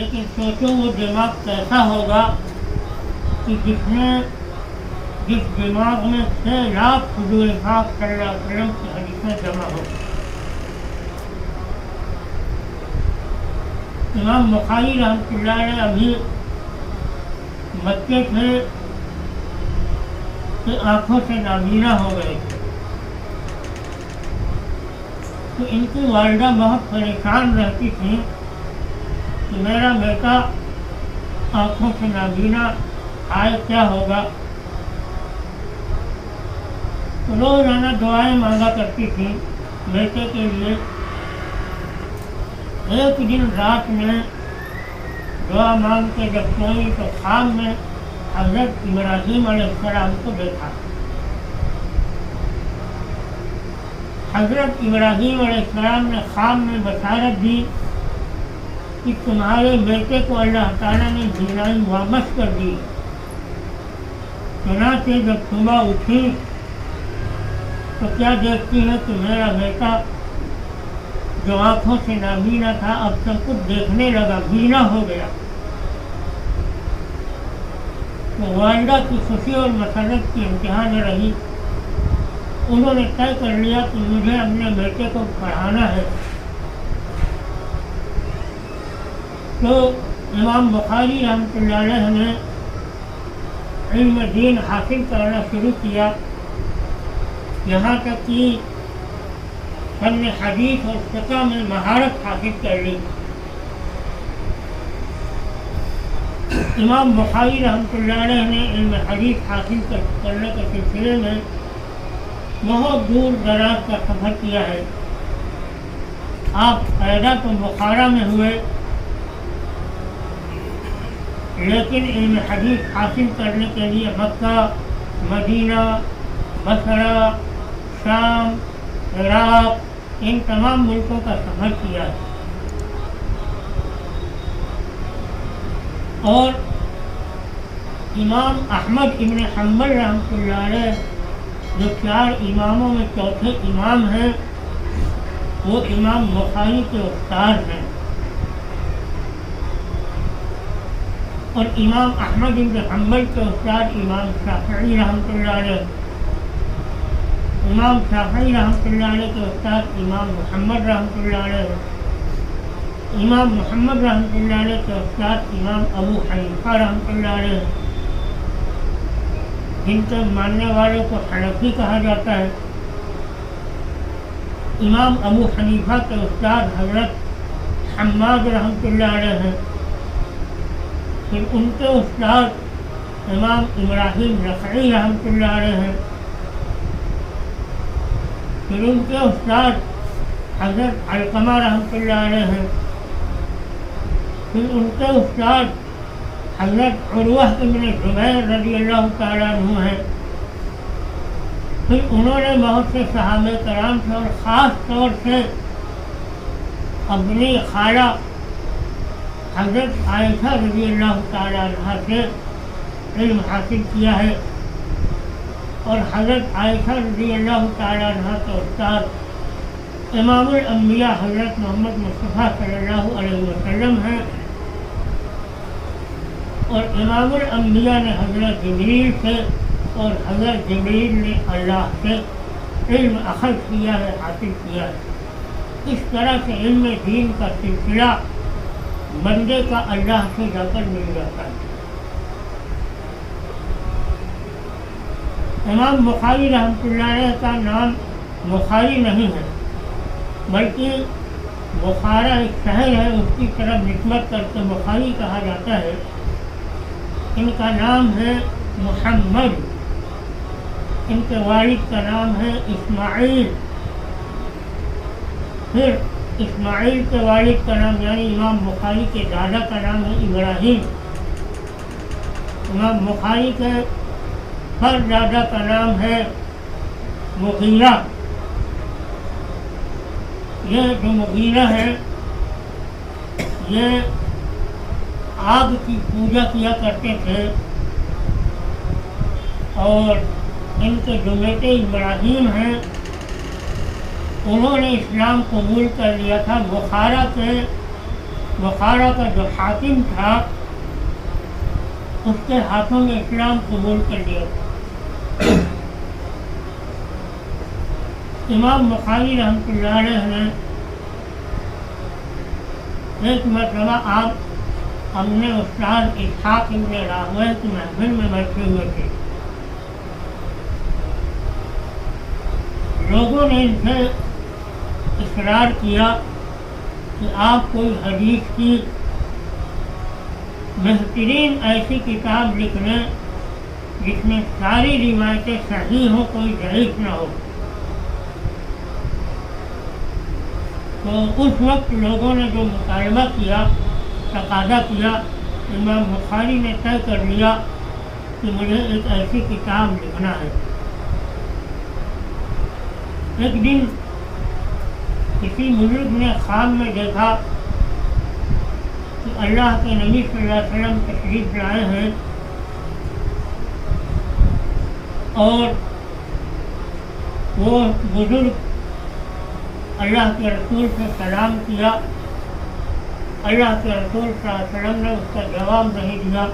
لیکن سوچو وہ دماغ کیسا ہوگا کہ جس دماغ میں 6 لاکھ حضور پاک صلی اللہ علیہ وسلم کی حدیثیں جمع ہو. امام بخاری رحمۃ اللہ علیہ ابھی بچے تھے کہ آنکھوں سے نابینا ہو گئے تھے. تو ان کی والدہ بہت پریشان رہتی تھی کہ میرا بیٹا آنکھوں سے نابینا آئے کیا ہوگا. تو روزانہ دعائیں مانگا کرتی تھی بیٹے کے لیے. ایک دن رات میں دعا مانگ کے جب سوئی تو خواب میں حضرت ابراہیم علیہ السلام کو دیکھا. حضرت ابراہیم علیہ السلام نے خواب میں بشارت دی کہ تمہارے بیٹے کو اللہ تعالیٰ نے بینائی واپس کر دی. چنانچہ جب صبح اٹھی تو کیا دیکھتی ہے کہ میرا بیٹا جو آنکھوں سے نابینا تھا اب سب کچھ دیکھنے لگا، بینا ہو گیا. تو والدہ کی خوشی اور مسرت کی انتہا نہ رہی. انہوں نے طے کر لیا کہ مجھے اپنے بیٹے کو پڑھانا ہے. تو امام بخاری رحمۃ اللہ علیہ نے علم دین حاصل کرنا شروع کیا، یہاں تک کہ فن حدیث اور فقہ میں مہارت حاصل کر لی. امام بخاری رحمۃ اللہ علیہ نے علم حدیث حاصل کرنے کے سلسلے میں بہت دور دراز کا سفر کیا ہے. آپ پیدا تو بخارا میں ہوئے لیکن علم حدیث حاصل کرنے کے لیے مکہ، مدینہ، بصرہ، شام، عراق ان تمام ملکوں کا سفر کیا ہے. اور امام احمد ابن حنبل رحمۃ اللہ علیہ جو 4 اماموں میں چوتھے امام ہیں وہ امام بخاری کے استاد ہیں. اور امام احمد ابن حنبل کے استاد امام شافعی رحمۃ اللہ علیہ، امام شافعی رحمۃ اللہ علیہ کے استاد امام محمد رحمۃ اللہ علیہ، امام محمد رحمۃ اللہ علیہ کے استاد امام ابو حنیفہ رحمۃ اللہ علیہ، جن کے ماننے والوں کو حنفی کہا جاتا ہے. امام ابو حنیفہ کے استاد حضرت حماد رحمۃ اللہ علیہ ہیں. پھر ان کے استاد امام ابراہیم رفعی رحمۃ اللہ علیہ ہیں. پھر ان کے استاد حضرت علقمہ رحمۃ اللہ علیہ ہیں. پھر ان کے استاد حضرت عروہ ابن زبیر رضی اللہ تعالیٰ عنہ ہیں. پھر انہوں نے بہت سے صحابہ کرام سے اور خاص طور سے اپنی خالہ حضرت عائشہ رضی اللہ تعالیٰ عنہ سے علم حاصل کیا ہے. اور حضرت عائشہ رضی اللہ تعالیٰ عنہ کے استاد امام الانبیاء حضرت محمد مصطفیٰ صلی اللہ علیہ وسلم ہیں. اور امام الانبیاء نے حضرت جبریل سے اور حضرت جبریل نے اللہ سے علم اخذ کیا ہے، حاصل کیا ہے. اس طرح سے علم دین کا سلسلہ بندے کا اللہ سے جا کر مل جاتا ہے. امام بخاری رحمۃ اللہ علیہ کا نام بخاری نہیں ہے بلکہ بخارا ایک شہر ہے، اس کی طرف نسبت کر کے بخاری کہا جاتا ہے. ان کا نام ہے محمد، ان کے والد کا نام ہے اسماعیل. پھر اسماعیل کے والد کا نام یعنی امام بخاری کے دادا کا نام ہے ابراہیم. امام بخاری کے پردادا کا نام ہے مغیرہ. یہ جو مغیرہ ہے یہ آگ کی پوجا کیا کرتے تھے اور ان کے جو بیٹے ابراہیم ہیں انہوں نے اسلام قبول کر لیا تھا. بخارا کے بخارا کا جو حاکم تھا اس کے ہاتھوں میں اسلام قبول کر لیا. امام بخاری رحمۃ اللہ علیہ نے ایک مرتبہ آپ اپنے استاد اسحاق ابن راہویہ کی محفل میں بیٹھے ہوئے تھے. لوگوں نے ان سے اصرار کیا کہ آپ کوئی حدیث کی بہترین ایسی کتاب لکھ لیں جس میں ساری روایتیں صحیح ہوں، کوئی ضعیف نہ ہو. تو اس وقت لوگوں نے جو مطالبہ کیا، تقاضا کیا، امام بخاری نے طے کر لیا کہ مجھے ایک ایسی کتاب لکھنا ہے. ایک دن کسی بزرگ نے خواب میں دیکھا کہ اللہ کے نبی صلی اللہ علیہ وسلم تشریف لائے ہیں اور وہ بزرگ اللہ کے رسول سے سلام کیا. اللہ کے رسول صلی اللہ علیہ وسلم نے اس کا جواب نہیں دیا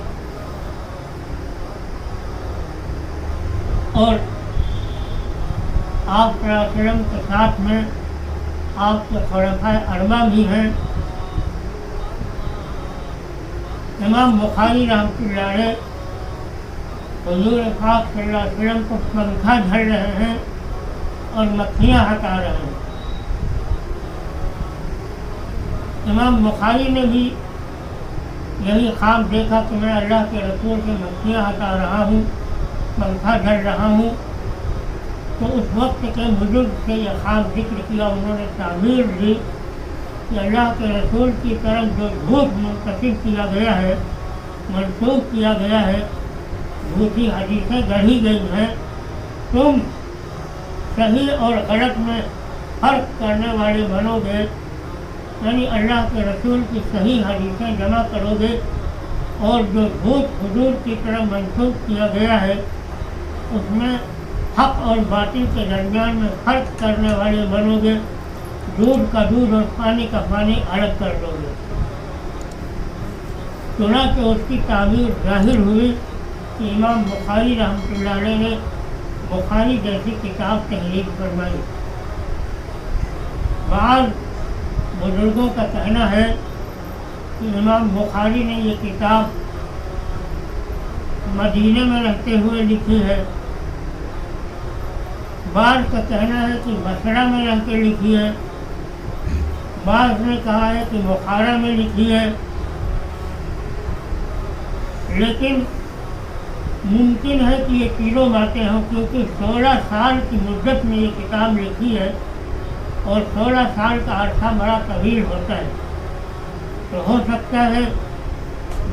اور آپ صلی اللہ علیہ وسلم کے ساتھ میں آپ کے خلفائے اربعہ بھی ہیں. امام بخاری رحمۃ اللہ علیہ حضور پاک صلی اللہ علیہ وسلم کو پنکھا دھر رہے ہیں اور مکھیاں ہٹا رہے ہیں. امام بخاری نے بھی یہی خواب دیکھا کہ میں اللہ کے رسول سے مکھیاں ہٹا رہا ہوں، پنکھا دھر رہا ہوں. تو اس وقت کے بزرگ سے یہ خواب ذکر کیا. انہوں نے تعبیر دی کہ اللہ کے رسول کی طرف جو جھوٹ منتسب کیا گیا ہے، منسوخ کیا گیا ہے، جھوٹی حدیثیں گڑھی گئی ہیں، تم صحیح اور غلط میں فرق کرنے والے بنو گے. یعنی اللہ کے رسول کی صحیح حدیثیں جمع کرو گے اور جو جھوٹ حضور کی طرف منسوخ کیا گیا ہے اس میں حق اور باطل کے درمیان میں فرق کرنے والے بنو گے. دودھ کا دودھ اور پانی کا پانی الگ کر دو گے. چنانچہ اس کی تعبیر ظاہر ہوئی کہ امام بخاری رحمۃ اللہ علیہ نے بخاری جیسی کتاب تحریر فرمائی. بعض بزرگوں کا کہنا ہے کہ امام بخاری نے یہ کتاب مدینے میں رہتے ہوئے لکھی ہے. بعض کا کہنا ہے کہ بصرہ میں رہ کے لکھی ہے. بعض نے کہا ہے کہ بخارا میں لکھی ہے. لیکن ممکن ہے کہ یہ تینوں باتیں ہوں، کیونکہ 16 سال کی مدت میں یہ کتاب لکھی ہے اور 16 سال کا عرصہ بڑا طویل ہوتا ہے. تو ہو سکتا ہے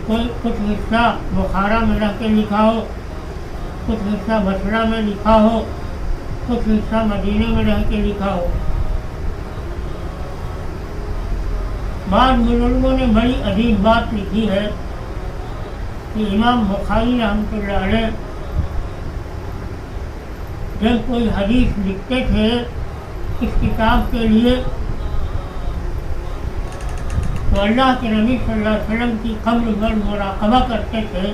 کوئی کچھ حصہ بخارا میں رہ کے لکھا ہو، کچھ حصہ بصرہ میں لکھا ہو، کچھ حصہ مدینے میں رہ کے لکھا ہو. بعض بزرگوں نے بڑی عجیب بات لکھی ہے کہ امام بخاری رحمۃ اللہ علیہ جب کوئی حدیث لکھتے تھے اس کتاب کے لیے تو اللہ کے نبی صلی اللہ علیہ وسلم کی قبر پر مراقبہ کرتے تھے.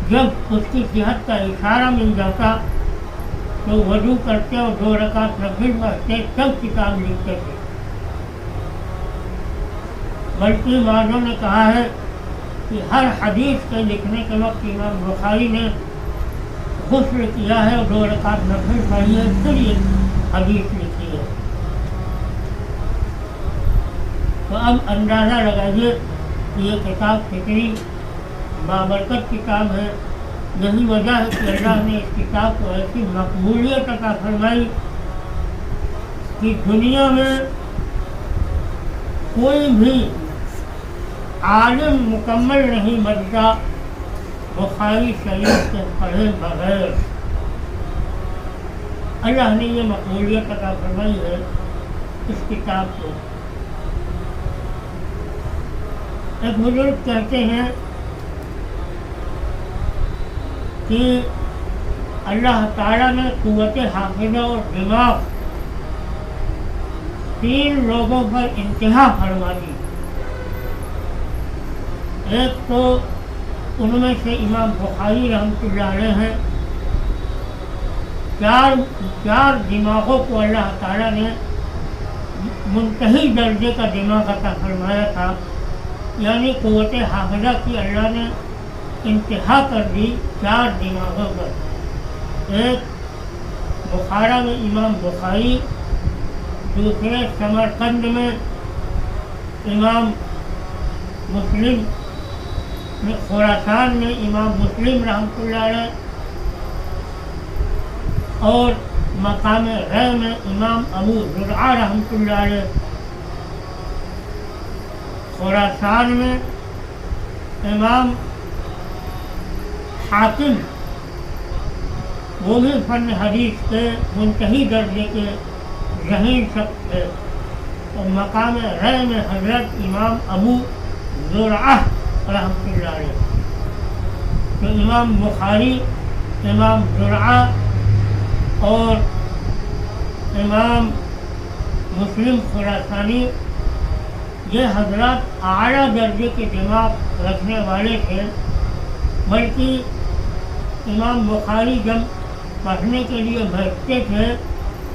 جب اس کی صحت کا اشارہ مل جاتا تو وضو کرتے اور 2 رکعت نفل پڑھتے تب کتاب لکھتے تھے. بلکہ بعضوں نے کہا ہے کہ ہر حدیث کے لکھنے کے وقت امام بخاری نے غسل کیا ہے اور 2 رکعت نفل پڑھی ہے، پھر یہ حدیث لکھی ہے. تو اب اندازہ لگائیے کہ یہ کتاب کتنی بابرکت کتاب ہے. یہی وجہ ہے کہ اللہ نے اس کتاب کو ایسی مقبولیت عطا فرمائی کہ دنیا میں کوئی بھی عالم مکمل نہیں بنتا بخاری شریف کے پڑھے بغیر. اللہ نے یہ مقبولیت عطا فرمائی ہے اس کتاب کو. ایک بزرگ کہتے ہیں کہ اللہ تعالیٰ نے قوت حافظہ اور دماغ 3 لوگوں پر انتہا فرما دی. ایک تو ان میں سے امام بخاری رحمۃ اللہ علیہ ہیں. چار دماغوں کو اللہ تعالیٰ نے منتہی درجے کا دماغ عطا فرمایا تھا، یعنی قوت حافظہ کی اللہ نے انتہا کر دی 4 دماغوں پر. ایک بخارا میں امام بخاری، دوسرے سمرقند میں امام مسلم، خراسان میں امام مسلم رحمۃ اللہ علیہ، اور مقام رے میں امام ابو زرعہ رحمۃ اللہ علیہ. خراسان میں امام حاکم، وہ بھی فن حدیث کے منتہی درجے کے ذہین شخص تھے. اور مقام رے میں حضرت امام ابو زرعہ رحمۃ اللہ علیہ. تو امام بخاری، امام زرعہ اور امام مسلم خراسانی، یہ حضرات اعلیٰ درجے کے دماغ رکھنے والے تھے. بلکہ امام بخاری جب پڑھنے کے لیے بیٹھتے تھے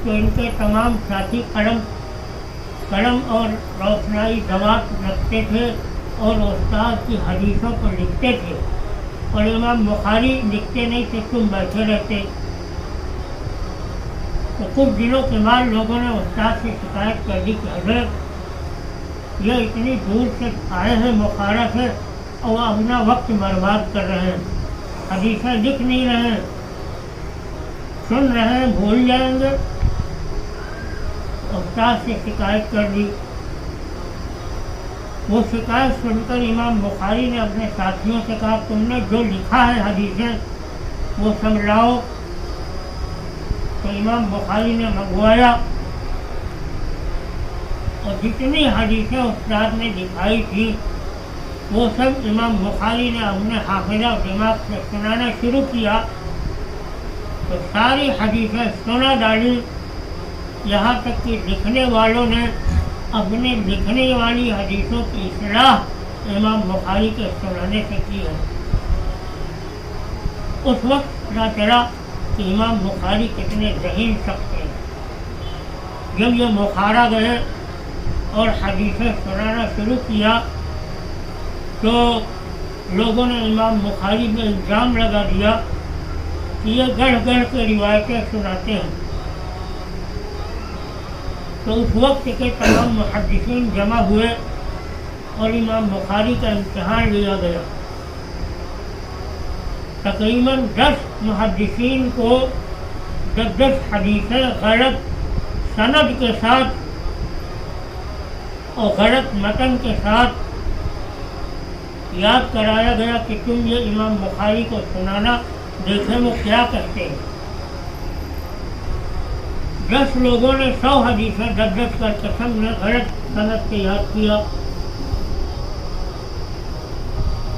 تو ان کے تمام ساتھی قلم اور روشنائی دوات رکھتے تھے اور استاد کی حدیثوں کو لکھتے تھے. اور امام بخاری لکھتے نہیں تھے، تم بیٹھے رہتے. تو کچھ دنوں کے بعد لوگوں نے استاد سے شکایت کر دی کہ حضرت یہ اتنی دور سے آئے ہیں بخارا سے اور وہ اپنا وقت برباد کر رہے ہیں، حدیثیں لکھ نہیں رہے ہیں، سن رہے ہیں، بھول جائیں گے. استاد سے شکایت کر دی. وہ شکایت سن کر امام بخاری نے اپنے ساتھیوں سے کہا تم نے جو لکھا ہے حدیثیں وہ سب لاؤ. تو امام بخاری نے منگوایا اور جتنی حدیثیں استاد نے دکھائی تھی وہ سب امام بخاری نے اپنے حافظہ دماغ سے سنانا شروع کیا. تو ساری حدیثیں سنا ڈالی، یہاں تک کہ لکھنے والوں نے اپنے لکھنے والی حدیثوں کی اصلاح امام بخاری کے سنانے سے کی ہے. اس وقت پتہ چلا کہ امام بخاری کتنے ذہین شخص ہیں. جب یہ بخارا گئے اور حدیثیں سنانا شروع کیا تو لوگوں نے امام بخاری پہ الزام لگا دیا کہ یہ گڑھ گڑھ کے روایتیں سناتے ہیں. تو اس وقت کے تمام محدثین جمع ہوئے اور امام بخاری کا امتحان لیا گیا. تقریباً 10 محدثین کو 10 حدیثیں غلط سند کے ساتھ اور غلط متن کے ساتھ یاد کرایا گیا کہ تم یہ امام بخاری کو سنانا، دیکھیں وہ کیا کہتے ہیں. 10 لوگوں نے 100 حدیثیں 10 کر قسم نے غلط سند کے یاد کیا.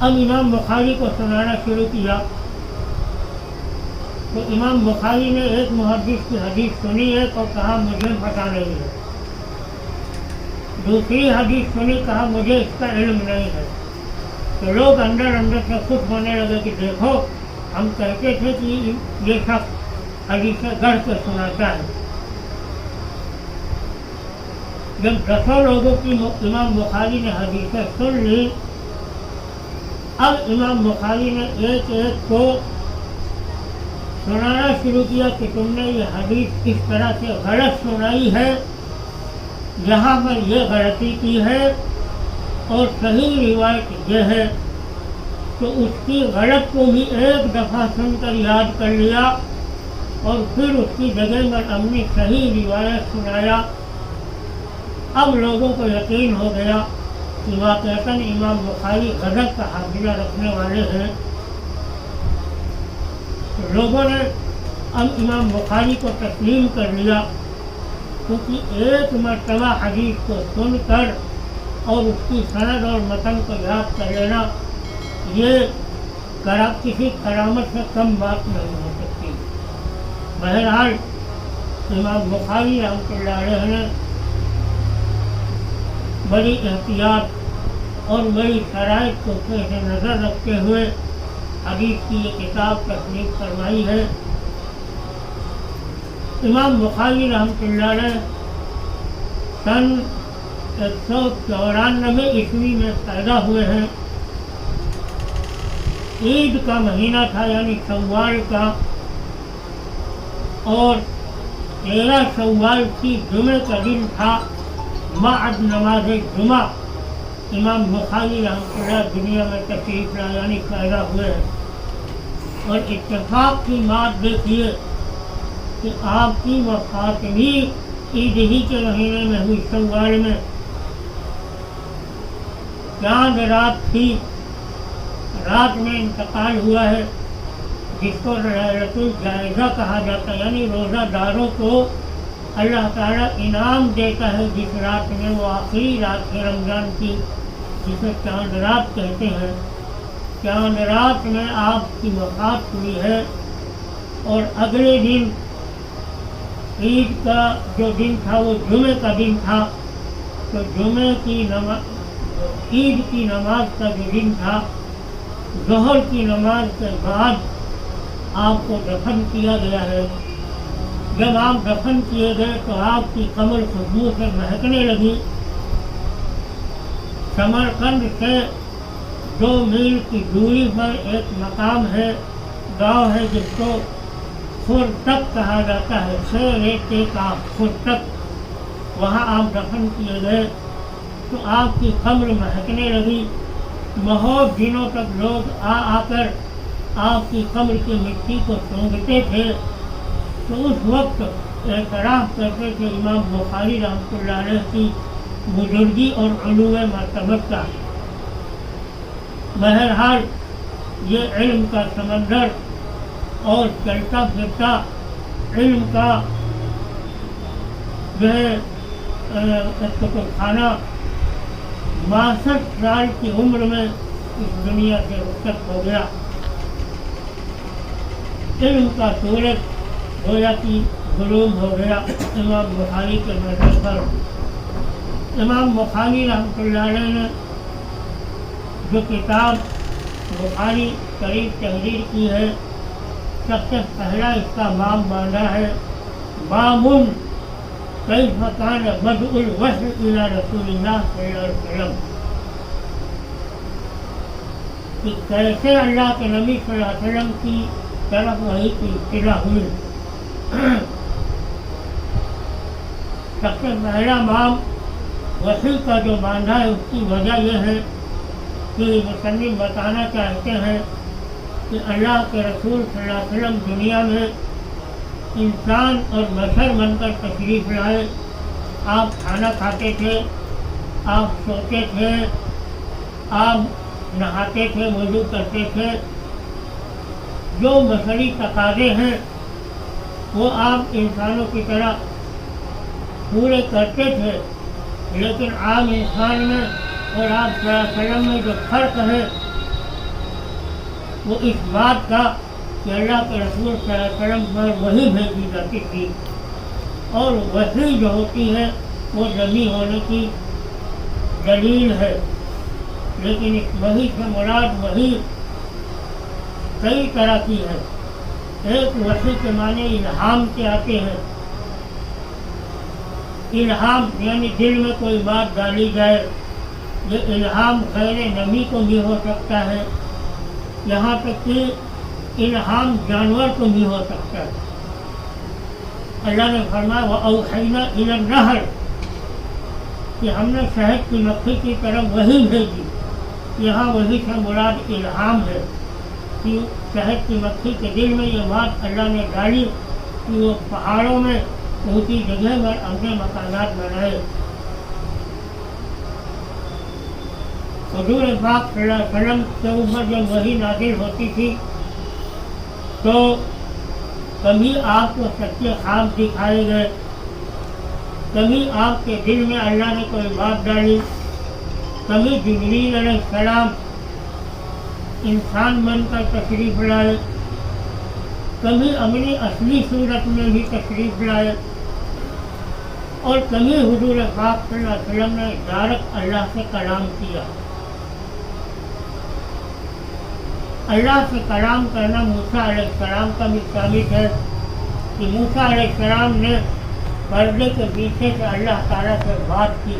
اب امام بخاری کو سنانا شروع کیا تو امام بخاری نے ایک محدث کی حدیث سنی ایک اور کہا مجھے پتہ نہیں ہے. دوسری حدیث سنی، کہا مجھے اس کا علم نہیں ہے. تو لوگ اندر سے خوش ہونے لگے کہ دیکھو ہم کہتے تھے کہ یہ شخص حدیثیں گڑھ کے سناتا ہے. جب 10 لوگوں کی امام بخاری نے حدیثیں سن لی، اب امام بخاری نے ایک ایک کو سنانا شروع کیا کہ تم نے یہ حدیث اس طرح سے غلط سنائی ہے، یہاں پر یہ غلطی کی ہے اور صحیح روایت یہ ہے. تو اس کی غلط کو بھی ایک دفعہ سن کر یاد کر لیا اور پھر اس کی جگہ پر اپنی صحیح روایت سنایا. اب لوگوں کو یقین ہو گیا کہ واقعتاً امام بخاری غضب کا حافظہ رکھنے والے ہیں. لوگوں نے اب امام بخاری کو تسلیم کر لیا، کیونکہ ایک مرتبہ حدیث کو سن کر اور اس کی سند اور متن کو یاد کر لینا یہ کسی کرامت سے کم بات نہیں ہو سکتی. بہرحال امام بخاری رحمۃ اللہ علیہ نے بڑی احتیاط اور بڑی شرائط کو پیش نظر رکھتے ہوئے حدیث کی یہ کتاب تصنیف فرمائی ہے۔ امام بخاری رحمۃ اللہ علیہ سن 194 عیسوی میں پیدا ہوئے ہیں۔ عید کا مہینہ تھا یعنی شوال کا، اور 13 شوال کی جمعے کا دن تھا بعد نماز جمعہ امام بخاری رحمۃ اللہ دنیا میں تشریف لائے یعنی پیدا ہوئے ہیں۔ اور اتفاق کی بات دیکھیے کہ آپ کی وفات بھی عید ہی کے مہینے میں ہوئی، شوال میں۔ چاند رات تھی، رات میں انتقال ہوا ہے، جس کو لیلۃ الجائزہ کہا جاتا ہے، یعنی روزہ داروں کو اللہ تعالیٰ انعام دیتا ہے جس رات میں، وہ آخری رات ہے رمضان کی، جسے چاند رات کہتے ہیں۔ چاند رات میں آپ کی وفات ہوئی ہے، اور اگلے دن عید کا جو دن تھا وہ جمعے کا دن تھا، تو جمعے کی نماز، عید کی نماز کا جو دن تھا، ظہر کی نماز کے بعد آپ کو دفن کیا گیا ہے۔ جب آپ دفن کیے گئے تو آپ کی قبر خوشبو سے مہکنے لگی۔ سمرقند سے 2 میل کی دوری پر ایک مقام ہے، گاؤں ہے جس کو خرتک کہا جاتا ہے، ریتے کا خرتک، وہاں آپ دفن کیے گئے تو آپ کی قبر مہکنے لگی۔ بہت دنوں تک لوگ آ کر آپ کی قبر کی مٹی کو سونگھتے تھے، تو اس وقت اعتراف کرتے تھے امام بخاری رحمۃ اللہ علیہ کی بزرگی اور علو مرتبت کا۔ بہرحال یہ علم کا سمندر اور چلتا پھرتا علم کا جو ہے کتب خانہ 62 سال کی عمر میں اس دنیا سے رخصت ہو گیا۔ علم کا سورج گویا کی غروب ہو گیا امام بخاری کے مرنے پر۔ امام بخاری رحمۃ اللہ علیہ نے جو کتاب بخاری شریف تحریر کی ہے، سب سے پہلا اس کا باب باندھا ہے، باب کیف کان بدء الوحی الی رسول اللہ صلی اللہ علیہ وسلم، کہ کیسے اللہ کے نبی صلی اللہ علیہ وسلم کی طرف وحی کی ابتدا ہوئی۔ سب سے پہلا باب وحی کا جو باندھا ہے، اس کی وجہ یہ ہے کہ مصنف بتانا چاہتے ہیں کہ اللہ کے رسول صلی اللہ علیہ وسلم دنیا میں انسان اور بشر بن کر تشریف لائے۔ آپ کھانا کھاتے تھے، آپ سوتے تھے، آپ نہاتے تھے، وضو کرتے تھے، جو بشری تقاضے ہیں وہ آپ انسانوں کی طرح پورے کرتے تھے، لیکن عام انسان میں اور آپ صلی اللہ علیہ وسلم میں جو فرق ہے وہ اس بات کا کہ اللہ کے رسول صلی اللہ علیہ وسلم پر وحی بھیجی جاتی تھی، اور وحی جو ہوتی ہے وہ نبی ہونے کی دلیل ہے۔ لیکن اس وحی سے مراد وحی کئی طرح کی ہے۔ ایک وحی کے معنی الہام کے آتے ہیں، الہام یعنی دل میں کوئی بات ڈالی جائے، یہ الہام غیر نبی کو بھی ہو سکتا ہے، یہاں تک کہ الہام جانور کو بھی ہو سکتا ہے۔ اللہ نے فرمایا وَأَوْحَيْنَا إِلَى النَّحْلِ، کہ ہم نے شہد کی مکھی کی طرف وحی بھیجی۔ یہاں وحی سے مراد الہام ہے کہ شہد کی مکھی کے دل میں یہ بات اللہ نے ڈالی کہ وہ پہاڑوں میں اونچی جگہ پر اپنے مکانات بنائے۔ حضور پاک صلی اللہ علیہ وسلم کے اوپر جب وحی نازل ہوتی تھی تو کبھی آپ کو سچے خواب دکھائے گئے، کبھی آپ کے دل میں اللہ نے کوئی بات ڈالی، کبھی جبریل علیہ السلام انسان بن کر تشریف لائے، کبھی اپنی اصلی صورت میں بھی تشریف لائے۔ اور کبھی حضور پاک صلی اللہ علیہ وسلم نے ڈائریکٹ اللہ سے کلام کیا. اللہ سے کلام کرنا موسیٰ علیہ السلام کا بھی ثابت ہے کہ موسیٰ علیہ السلام نے پردے کے پیچھے سے اللہ تعالیٰ سے بات کی،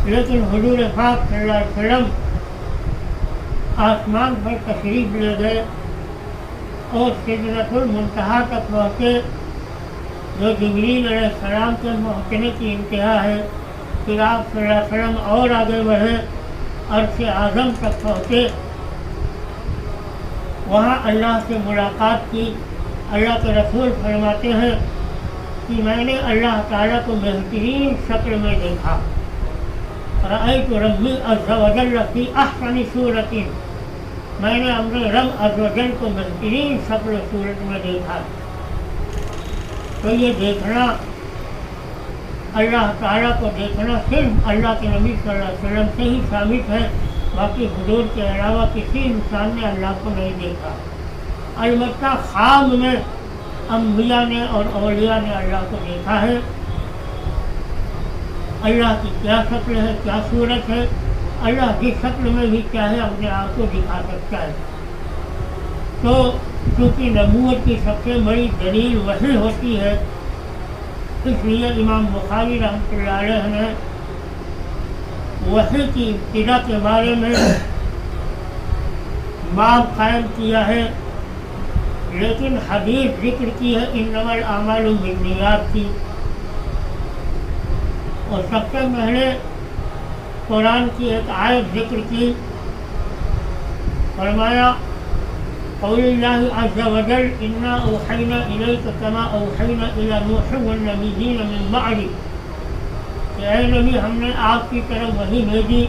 لیکن حضور پاک صلی اللہ علیہ وسلم آسمان پر تشریف لے گئے اور سدرۃ المنتہا تک پہنچے، جو جبریل علیہ السلام کے پہنچنے کی انتہا ہے. پھر آپ صلی اللہ علیہ وسلم اور آگے بڑھے، عرش اعظم تک پہنچے، وہاں اللہ سے ملاقات کی. اللہ کے رسول فرماتے ہیں کہ میں نے اللہ تعالیٰ کو بہترین شکل میں دیکھا. رأیت ربی عز وجل فی احسن صورت، میں نے اپنے رب عز وجل کو بہترین شکل و صورت میں دیکھا. تو یہ دیکھنا، اللہ تعالیٰ کو دیکھنا صرف اللہ کے نبی صلی اللہ علیہ وسلم سے ہی ثابت ہے، باقی حضور کے علاوہ کسی انسان نے اللہ کو نہیں دیکھا. البتہ خواب میں انبیاء نے اور اولیاء نے اللہ کو دیکھا ہے. اللہ کی کیا شکل ہے، کیا صورت ہے، اللہ جس شکل میں بھی چاہے اپنے آپ کو دکھا سکتا ہے. تو چونکہ نبوت کی سب سے بڑی دلیل وحی ہوتی ہے، اس لیے امام بخاری رحمۃ اللہ علیہ نے وحی کی ابتدا کے بارے میں باب قائم کیا ہے، لیکن حدیث ذکر کی ہے انما الاعمال بالنیات کی. اور سب سے پہلے قرآن کی ایک آیت ذکر کی، فرمایا قول اللہ عز وجل انا اوحینا الیک کما اوحینا الی نوح والنبیین من بعد، کہ اے نبی ہم نے آپ کی طرف وحی بھیجی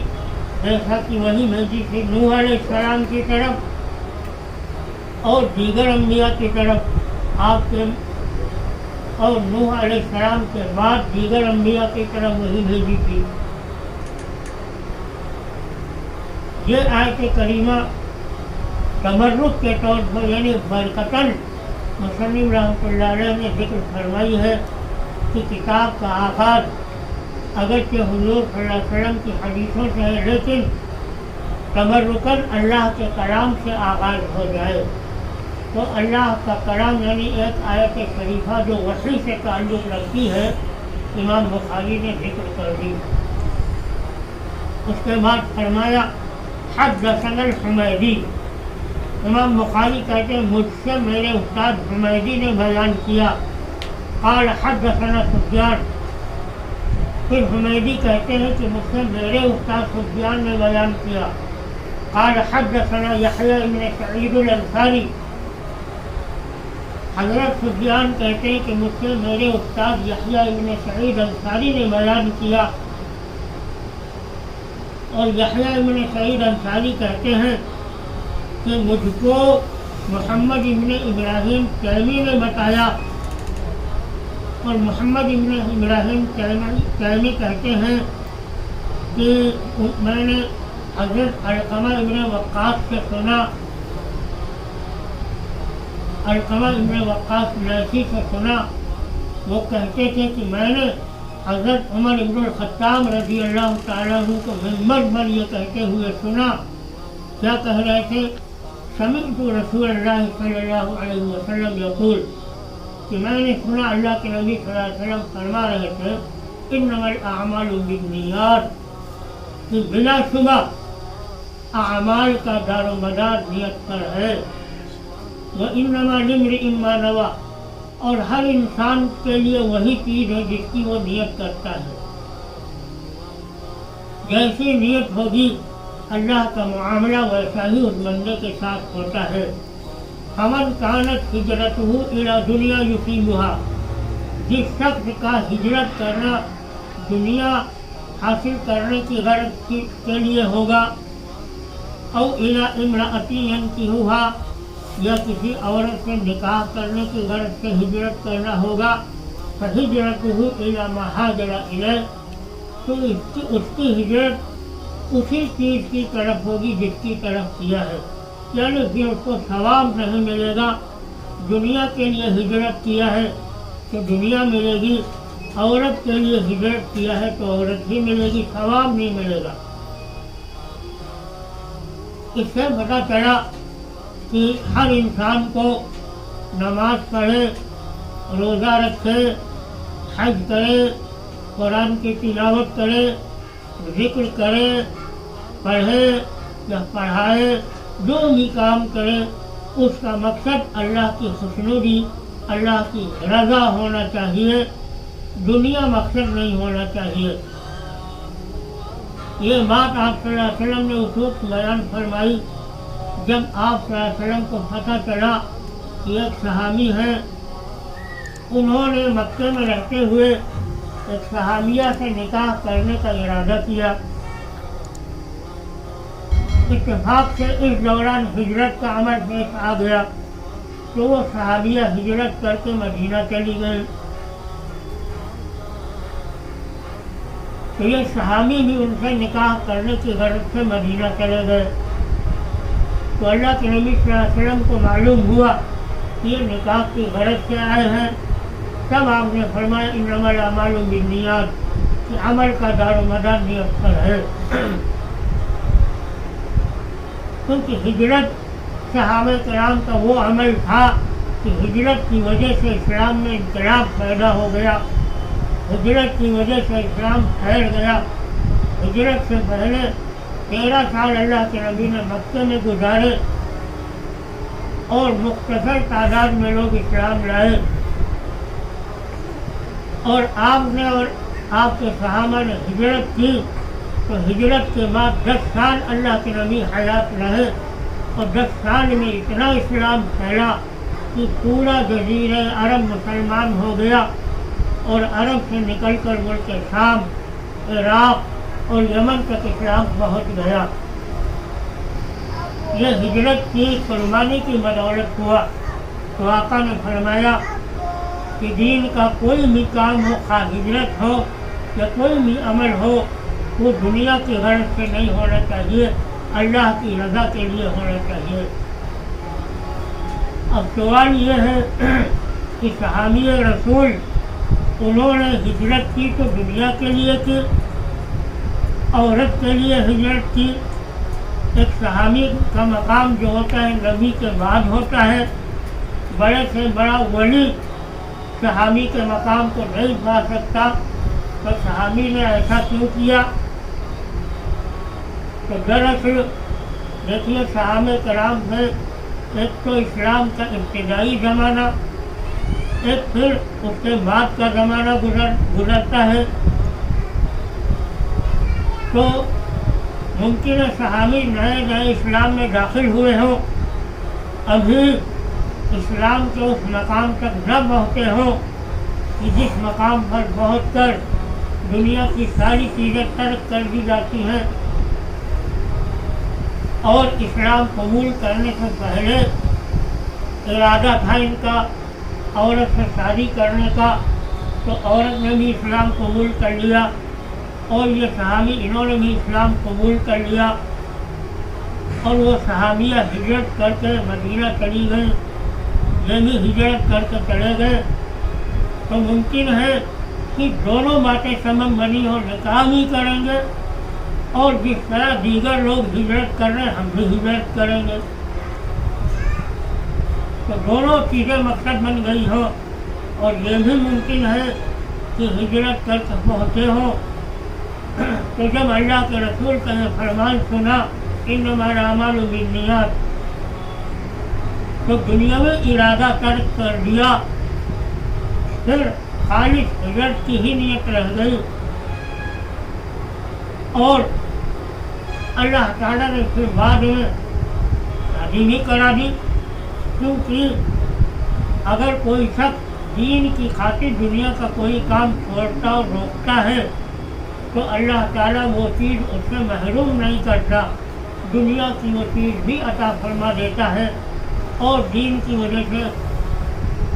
جیسا کہ وحی بھیجی تھی نوح علیہ السلام کی طرف اور دیگر انبیاء کی طرف آپ کے، اور نوح علیہ السلام کے بعد دیگر انبیاء کی طرف وحی بھیجی تھی. یہ آیت کریمہ تبرک کے طور پر یعنی برکتاً مصنف رحمۃ اللہ علیہ نے ذکر فرمائی ہے کہ کتاب کا آغاز اگرچہ حضور صلی اللہ علیہ وسلم کی حدیثوں سے ہے، لیکن تبرکاً اللہ کے کلام سے آغاز ہو جائے. تو اللہ کا کلام یعنی ایک آیت شریفہ جو وحی سے تعلق رکھتی ہے امام بخاری نے ذکر کر دی. اس کے بعد فرمایا حدثنا الحمیدی، امام بخاری کہتے ہیں مجھ سے میرے استاد حمیدی نے بیان کیا. قال حدثنا سفیان، پھر حمیدی کہتے ہیں کہ مجھ سے میرے استاد سفیان نے بیان کیا. قال حدثنا یحییٰ بن سعید الانصاری، حضرت سفیان کہتے ہیں کہ مجھ سے میرے استاد یحییٰ بن سعید انصاری نے بیان کیا. اور یحییٰ بن سعید انصاری کہتے ہیں کہ مجھ کو محمد ابن ابراہیم تیمی نے بتایا، اور محمد ابن ابراہیم تیمی کہتے ہیں کہ میں نے حضرت علقمہ ابن وقاص سے سنا، علقمہ ابن وقاص لیثی سے سنا. وہ کہتے تھے کہ میں نے حضرت عمر ابن الخطاب رضی اللہ تعالیٰ عنہ کو منبر پر یہ کہتے ہوئے سنا. کیا کہہ رہے تھے؟ سمعت رسول اللہ صلی اللہ علیہ وسلم یقول، کہ میں نے سنا اللہ کے نبی صلی اللہ علیہ وسلم فرما رہے تھے انما الاعمال بالنیات، کہ بلا شبہ اعمال کا دار و مدار نیت پر ہے. وانما لامرئ ما نوى، اور ہر انسان کے لیے وہی چیز ہے جس کی وہ نیت کرتا ہے. جیسی نیت ہوگی اللہ کا معاملہ ویسا ہی اس بندے کے ساتھ ہوتا ہے. فمن كانت ہجرتہ الی دنیا یصیبها، جس شخص کا ہجرت کرنا دنیا حاصل کرنے کی غرض کے لیے ہوگا، او الی امرأۃ ینکحها، یا کسی عورت سے نکاح کرنے کی غرض سے ہجرت کرنا ہوگا، فہجرتہ الی ما ہاجر الیہ، تو اس کی ہجرت اسی چیز کی طرف ہوگی جس کی طرف کیا ہے. یعنی پھر اس کو ثواب نہیں ملے گا. دنیا کے لیے ہجرت کیا ہے تو دنیا ملے گی، عورت کے لیے ہجرت کیا ہے تو عورت ہی ملے گی، ثواب نہیں ملے گا۔ اس سے پتہ چلا کہ ہر انسان کو نماز پڑھے، روزہ رکھے، حج کرے، قرآن کی تلاوت کرے، ذکر کرے، پڑھے یا پڑھائے، جو بھی کام کرے اس کا مقصد اللہ کی خوشنودی، اللہ کی رضا ہونا چاہیے، دنیا مقصد نہیں ہونا چاہیے۔ یہ بات آپ صلی اللہ علیہ وسلم نے اس وقت بیان فرمائی جب آپ صلی اللہ علیہ وسلم کو پتہ چلا کہ ایک صحابی ہے، انہوں نے مکے میں رہتے ہوئے ایک صحابیہ سے نکاح کرنے کا ارادہ کیا۔ اتفاق سے اس دوران ہجرت کا عمل پیش آ گیا تو وہ صحابیہ ہجرت کر کے مدینہ چلی گئی۔ تو یہ صحابی بھی ان سے نکاح کرنے کی غرض سے مدینہ چلے گئے۔ تو اللہ کے نبی صلی اللہ علیہ وسلم کو معلوم ہوا کہ یہ نکاح کی غرض سے آئے ہیں، تب آپ نے فرمایا انما الاعمال بالنیات، کہ عمل کا دار و مدار نیت پر ہے۔ کیونکہ ہجرت صحابہ کرام کا وہ عمل تھا کہ ہجرت کی وجہ سے اسلام میں انقلاب پیدا ہو گیا، ہجرت کی وجہ سے اسلام پھیل گیا۔ ہجرت سے پہلے 13 سال اللہ کے نبی نے مکے میں گزارے اور مختصر تعداد میں لوگ اسلام لائے، اور آپ نے اور آپ کے صحابہ نے ہجرت کی تو ہجرت کے بعد 10 سال اللہ کے نبی حیات رہے، اور 10 سال میں اتنا اسلام پھیلا کہ پورا جزیرہ عرب مسلمان ہو گیا، اور عرب سے نکل کر ملک شام، عراق اور یمن تک اسلام پہنچ گیا۔ یہ ہجرت کی قربانی کی بدولت ہوا۔ تو آقا نے فرمایا کہ دین کا کوئی بھی کام ہو، خواہ ہجرت ہو یا کوئی بھی عمل ہو، وہ دنیا کی غرض سے نہیں ہونا چاہیے، اللہ کی رضا کے لیے ہونا چاہیے۔ اب سوال یہ ہے کہ صحابی رسول انہوں نے ہجرت کی تو دنیا کے لیے کی، عورت کے لیے ہجرت کی۔ ایک صحابی کا مقام جو ہوتا ہے نبی کے بعد ہوتا ہے، بڑے سے بڑا ولی صحابی کے مقام کو نہیں پا سکتا، تو صحابی نے ایسا کیوں کیا؟ تو دراصل دیکھیے صحابہ کرام میں ایک تو اسلام کا ابتدائی زمانہ، ایک پھر اس کے بعد کا زمانہ گزرتا ہے، تو ممکن ہے صحابی نئے نئے اسلام میں داخل ہوئے ہوں، ابھی اسلام کے اس مقام تک نہ پہنچے ہوں کہ جس مقام پر پہنچ کر دنیا کی ساری چیزیں ترک کر دی جاتی ہیں، اور اسلام قبول کرنے سے پہلے ارادہ تھا ان کا عورت سے شادی کرنے کا، تو عورت نے بھی اسلام قبول کر لیا، اور یہ صحابی انہوں نے بھی اسلام قبول کر لیا، اور وہ صحابیہ ہجرت کر کے مدینہ چلی گئی، یہ بھی ہجرت کر کے چلے گئے۔ تو ممکن ہے کہ دونوں باتیں سبب بنی ہو، نکاح بھی کریں گے اور جس طرح دیگر لوگ ہجرت کر رہے ہیں ہم بھی ہجرت کریں گے، تو دونوں چیزیں مقصد بن گئی ہو۔ اور یہ بھی ممکن ہے کہ ہجرت کر کے پہنچے ہوں تو جب اللہ کے رسول کا یہ فرمان سنا انما الاعمال بالنیات، تو دنیاوی ارادہ ترک کر دیا، پھر خالص ہجرت کی ہی نیت رہ گئی، اور اللہ تعالیٰ نے پھر بعد میں شادی بھی کرا دی، کیونکہ اگر کوئی شخص دین کی خاطر دنیا کا کوئی کام چھوڑتا اور روکتا ہے تو اللہ تعالیٰ وہ چیز اس سے محروم نہیں کرتا، دنیا کی وہ چیز بھی عطا فرما دیتا ہے، اور دین کی وجہ سے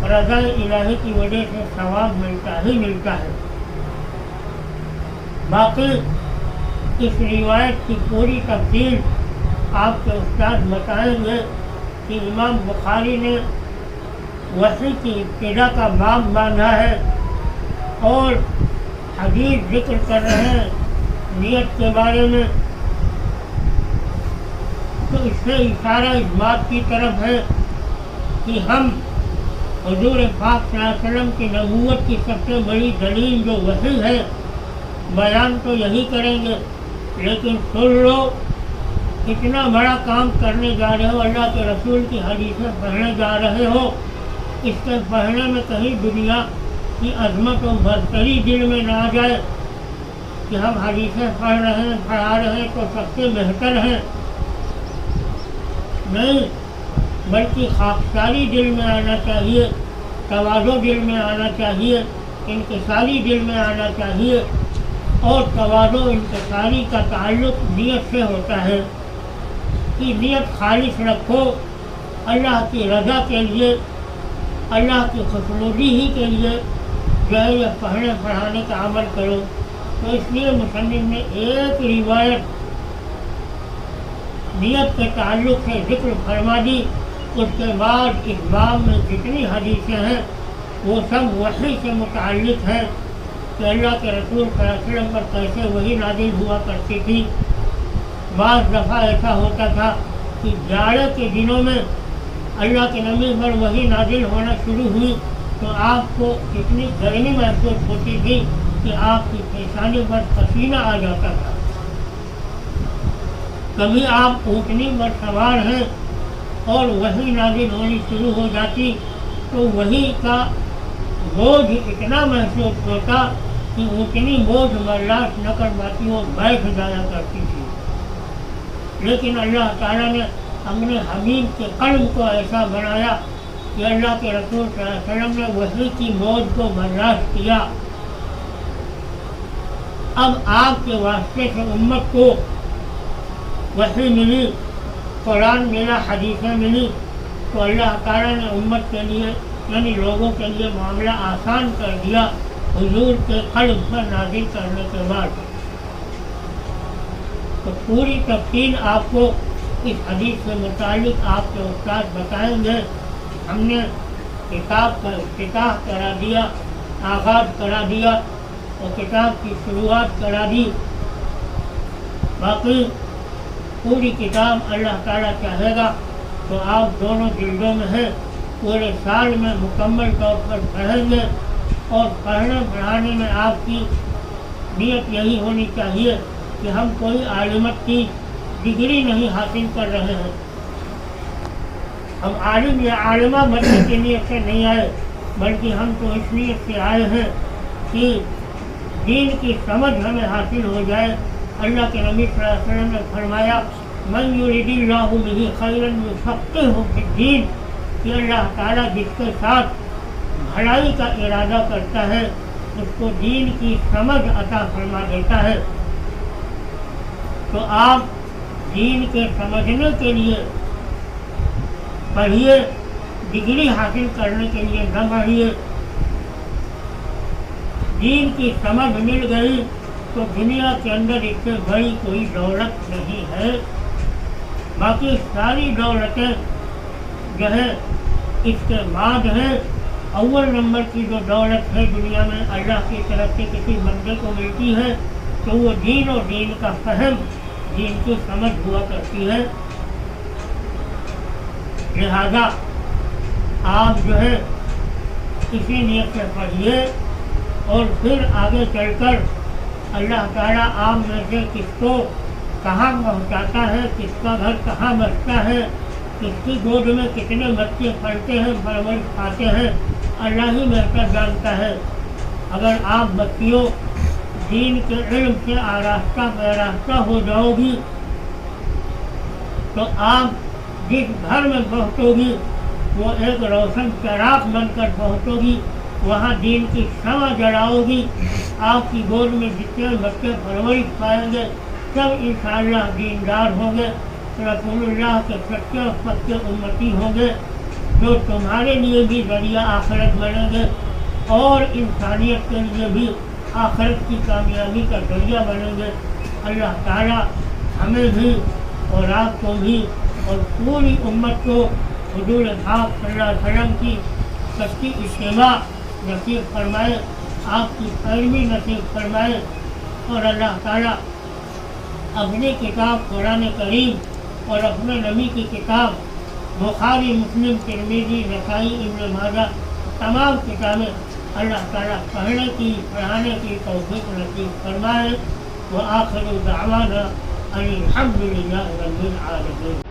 رضا الہی کی وجہ سے ثواب ملتا ہی ملتا ہے۔ باقی اس روایت کی پوری تفصیل آپ کے استاد بتائیں گے کہ امام بخاری نے وحی کی ابتدا کا باب باندھا ہے اور حدیث ذکر کر رہے ہیں نیت کے بارے میں، تو اس سے اشارہ اس بات کی طرف ہے کہ ہم حضور پاک صلی اللہ علیہ وسلم کی نبوت کی سب سے بڑی دلیل جو وحی ہے، بیان تو یہی کریں گے، لیکن سن لو اتنا بڑا کام کرنے جا رہے ہو، اللہ کے رسول کی حدیثیں پڑھنے جا رہے ہو، اس کے پڑھنے میں کہیں دنیا کی عظمت و برتری دل میں نہ آ جائے کہ ہم حدیثیں پڑھ رہے ہیں، پڑھا رہے ہیں تو سب سے بہتر ہیں، نہیں، بلکہ خاکساری دل میں آنا چاہیے، تواضع دل میں آنا چاہیے، انکساری دل میں آنا چاہیے، اور تواضع انکساری کا تعلق نیت سے ہوتا ہے کہ نیت خالص رکھو، اللہ کی رضا کے لیے، اللہ کی خوشنودی ہی کے لیے جو ہے یہ پڑھنے پڑھانے کا عمل کرو۔ تو اس لیے مصنف نے ایک روایت نیت کے تعلق سے ذکر فرما دی، اس کے بعد اس باب میں جتنی حدیثیں ہیں وہ سب وحی سے متعلق ہیں کہ اللہ کے رسول صلی اللہ علیہ وسلم پر کیسے وحی نازل ہوا کرتی تھی۔ بعض دفعہ ایسا ہوتا تھا کہ جاڑے کے دنوں میں اللہ کے نبی پر وحی نازل ہونا شروع ہوئی تو آپ کو اتنی گرمی محسوس ہوتی تھی کہ آپ کی پیشانی پر پسینہ آ جاتا تھا۔ کبھی آپ اونٹنی پر سوار ہیں اور وحی نازل ہونی شروع ہو جاتی تو وحی کا بوجھ اتنا محسوس ہوتا کہ اونٹنی بوجھ برداشت نہ کر پاتی، وہ بیٹھ جایا کرتی تھی۔ لیکن اللہ تعالیٰ نے اپنے حبیب کے قلب کو ایسا بنایا کہ اللہ کے رسول صلی اللہ علیہ وسلم نے وحی کی بوجھ کو برداشت کیا۔ اب آپ کے واسطے سے امت کو وحی ملی، قرآن ملا، حدیثیں ملی، تو اللہ تعالیٰ نے امت کے لیے یعنی لوگوں کے لیے معاملہ آسان کر دیا حضور کے قلب پر نازل کرنے کے بعد۔ تو پوری تفصیل آپ کو اس حدیث سے متعلق آپ کے استاد بتائیں گے۔ ہم نے کتاب کا افتتاح کرا دیا، آغاز کرا دیا اور کتاب کی شروعات کرا دی، باقی پوری کتاب اللہ تعالیٰ چاہے گا تو آپ دونوں جلدوں میں ہیں، پورے سال میں مکمل طور پر پڑھیں گے، اور پڑھنے پڑھانے میں آپ کی نیت یہی ہونی چاہیے کہ ہم کوئی عالمت کی ڈگری نہیں حاصل کر رہے ہیں، ہم عالم یا عالمہ بننے کی نیت سے نہیں آئے، بلکہ ہم تو اس نیت سے آئے ہیں کہ دین کی سمجھ ہمیں حاصل ہو جائے۔ اللہ کے نبی صلی اللہ علیہ وسلم نے فرمایا من یرید اللہ بہ خیرا یفقہہ فی الدین، کہ اللہ تعالیٰ جس کے ساتھ بھلائی کا ارادہ کرتا ہے اس کو دین کی سمجھ عطا فرما دیتا ہے۔ تو آپ دین کے سمجھنے کے لیے پڑھیے، ڈگری حاصل کرنے کے لیے نہ پڑھیے۔ دین کی سمجھ مل گئی تو دنیا کے اندر اس سے بڑی کوئی دولت نہیں ہے، باقی ساری دولتیں جو ہے اس کے بعد ہیں۔ اول نمبر کی جو دولت ہے دنیا میں اللہ کی طرف سے کسی بندے کو ملتی ہے تو وہ دین اور دین کا فہم، دین کی سمجھ ہوا کرتی ہے۔ لہذا آپ جو ہے اسی نیت سے پڑھیے، اور پھر آگے چل کر اللہ تعالیٰ آپ میں سے کس کو کہاں پہنچاتا ہے، کس کا گھر کہاں بستا ہے، کس کی گود میں کتنے بچے پلتے ہیں، پرورش پاتے ہیں، اللہ ہی بہتر جانتا ہے۔ اگر آپ بچیوں دین کے علم سے آراستہ پیراستہ ہو جاؤ گی تو آپ جس گھر میں پہنچو گی وہ ایک روشن چراغ بن کر پہنچو گی، وہاں دین کی شمع جلاؤ گی، آپ کی گود میں جتنے بچے پرورش پائیں گے سب انشاءاللہ دیندار ہوں گے، رسول اللہ کے سچے اور پکے امتی ہوں گے، جو تمہارے لیے بھی ذریعہ آخرت بنیں گے اور انسانیت کے لیے بھی آخرت کی کامیابی کا ذریعہ بنیں گے۔ اللہ تعالیٰ ہمیں بھی اور آپ کو بھی اور پوری امت کو حضور پاک صلی اللہ علیہ وسلم کی سچی اتباع نصیب فرمائے۔ آپ کی پیروی نصیب فرمائے، اور اللہ تعالیٰ اپنی کتاب قرآن کریم اور اپنے نبی کی کتاب بخاری، مسلم، ترمذی، نسائی، ابن ماجہ، تمام کتابیں اللہ تعالیٰ پڑھنے کی، پڑھانے کی توفیق نصیب فرمائے۔ وآخر دعوانا ان الحمد للہ رب العالمین۔